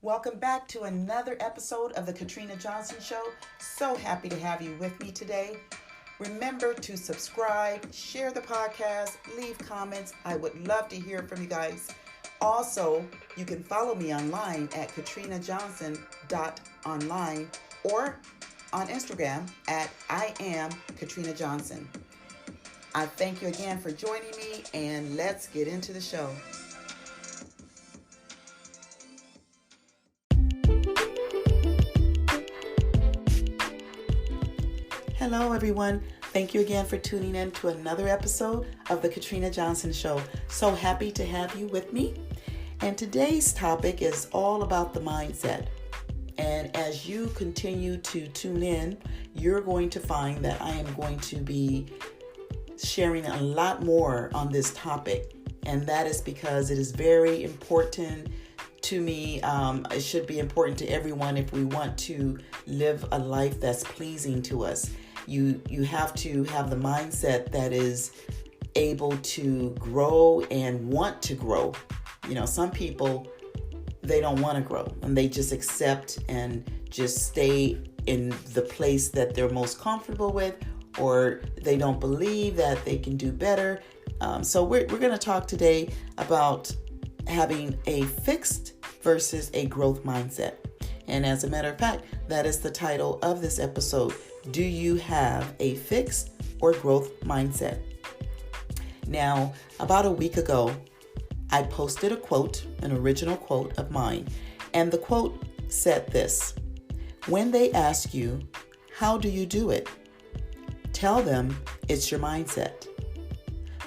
Welcome back to another episode of the Katrina Johnson Show. So happy to have you with me today. Remember to subscribe, share the podcast, leave comments. I would love to hear from you guys. Also, you can follow me online at katrinajohnson.online or on Instagram at I am Katrina Johnson. I thank you again for joining me, and let's get into the show. Hello, everyone. Thank you again for tuning in to another episode of the Katrina Johnson Show. So happy to have you with me. And today's topic is all about the mindset. And as you continue to tune in, you're going to find that I am going to be sharing a lot more on this topic. And that is because it is very important to me. It should be important to everyone if we want to live a life that's pleasing to us. You have to have the mindset that is able to grow and want to grow. You know, some people, they don't want to grow and they just accept and just stay in the place that they're most comfortable with, or they don't believe that they can do better. So we're going to talk today about having a fixed versus a growth mindset. And as a matter of fact, that is the title of this episode. Do you have a fixed or growth mindset? Now, about a week ago, I posted a quote, an original quote of mine. And the quote said this: when they ask you, how do you do it? Tell them it's your mindset.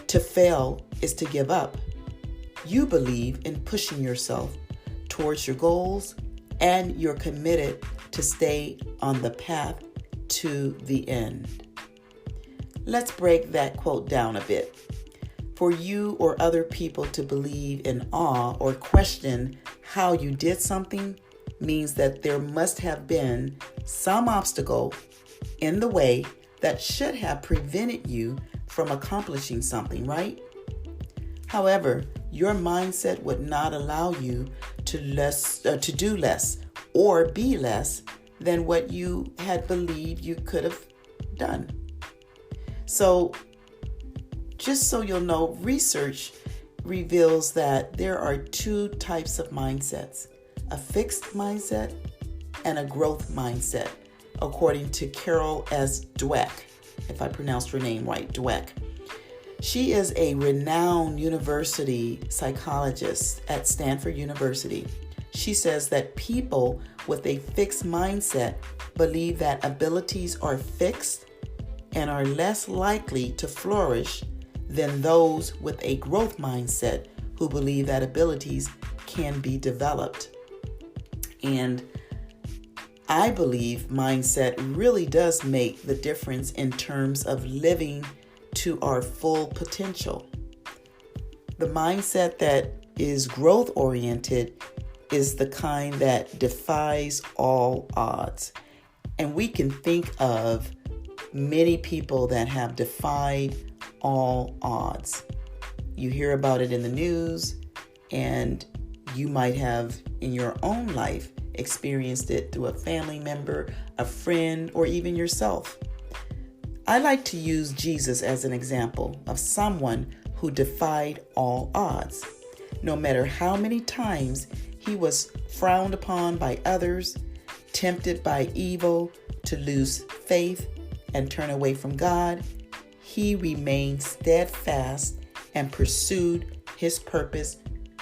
To fail is to give up. You believe in pushing yourself towards your goals, and you're committed to stay on the path to the end. Let's break that quote down a bit. For you or other people to believe in awe or question how you did something means that there must have been some obstacle in the way that should have prevented you from accomplishing something, right? However, your mindset would not allow you to do less or be less than what you had believed you could have done. So, just so you'll know, research reveals that there are two types of mindsets: a fixed mindset and a growth mindset, according to Carol S. Dweck, if I pronounced her name right, Dweck. She is a renowned university psychologist at Stanford University. She says that people with a fixed mindset believe that abilities are fixed and are less likely to flourish than those with a growth mindset who believe that abilities can be developed. And I believe mindset really does make the difference in terms of living to our full potential. The mindset that is growth oriented is the kind that defies all odds. And we can think of many people that have defied all odds. You hear about it in the news, and you might have in your own life experienced it through a family member, a friend, or even yourself. I like to use Jesus as an example of someone who defied all odds. No matter how many times he was frowned upon by others, tempted by evil to lose faith and turn away from God, he remained steadfast and pursued his purpose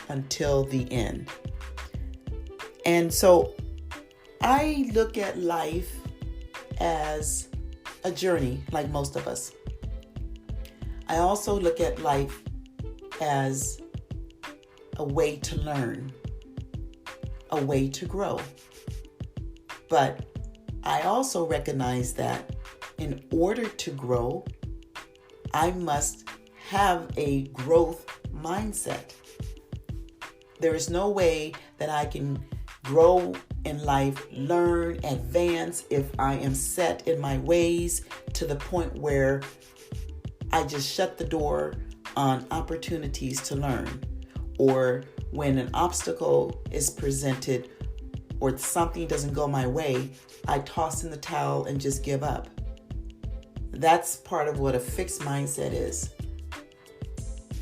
until the end. And so I look at life as a journey, like most of us. I also look at life as a way to learn, a way to grow. But I also recognize that in order to grow, I must have a growth mindset. There is no way that I can grow in life, learn, advance if I am set in my ways to the point where I just shut the door on opportunities to learn, or when an obstacle is presented or something doesn't go my way, I toss in the towel and just give up. That's part of what a fixed mindset is.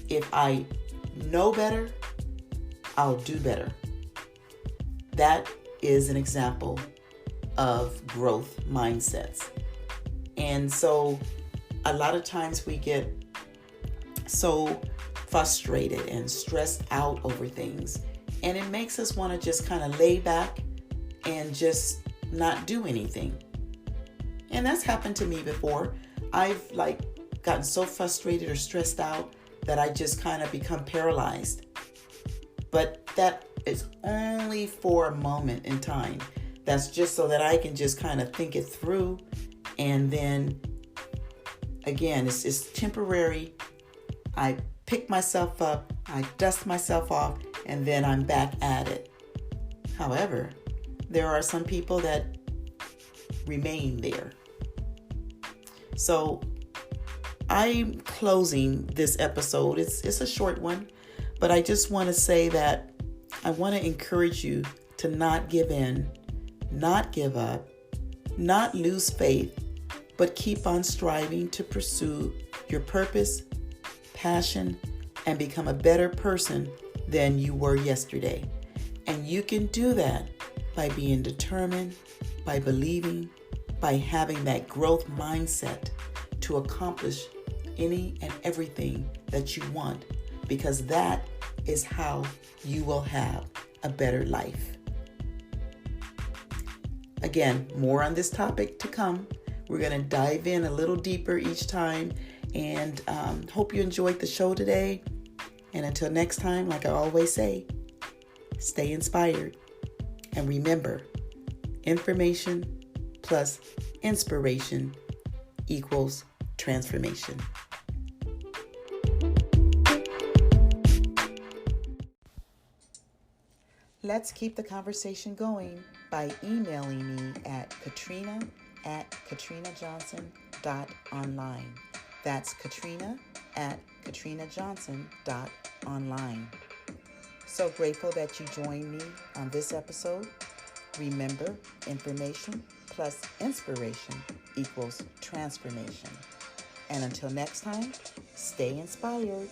If I know better, I'll do better. That is an example of growth mindsets. And so a lot of times we get so frustrated and stressed out over things, and it makes us want to just kind of lay back and just not do anything. And that's happened to me before. I've gotten so frustrated or stressed out that I just kind of become paralyzed. But that is only for a moment in time. That's just so that I can just kind of think it through. And then again, it's temporary. I pick myself up, I dust myself off, and then I'm back at it. However, there are some people that remain there. So I'm closing this episode. It's a short one, but I just want to say that I want to encourage you to not give in, not give up, not lose faith, but keep on striving to pursue your purpose, passion, and become a better person than you were yesterday. And you can do that by being determined, by believing, by having that growth mindset to accomplish any and everything that you want, because that is how you will have a better life. Again, more on this topic to come. We're going to dive in a little deeper each time, and hope you enjoyed the show today. And until next time, like I always say, stay inspired. And remember, information plus inspiration equals transformation. Let's keep the conversation going by emailing me at katrina@katrinajohnson.online. That's katrina@katrinajohnson.online. So grateful that you joined me on this episode. Remember, information plus inspiration equals transformation. And until next time, stay inspired.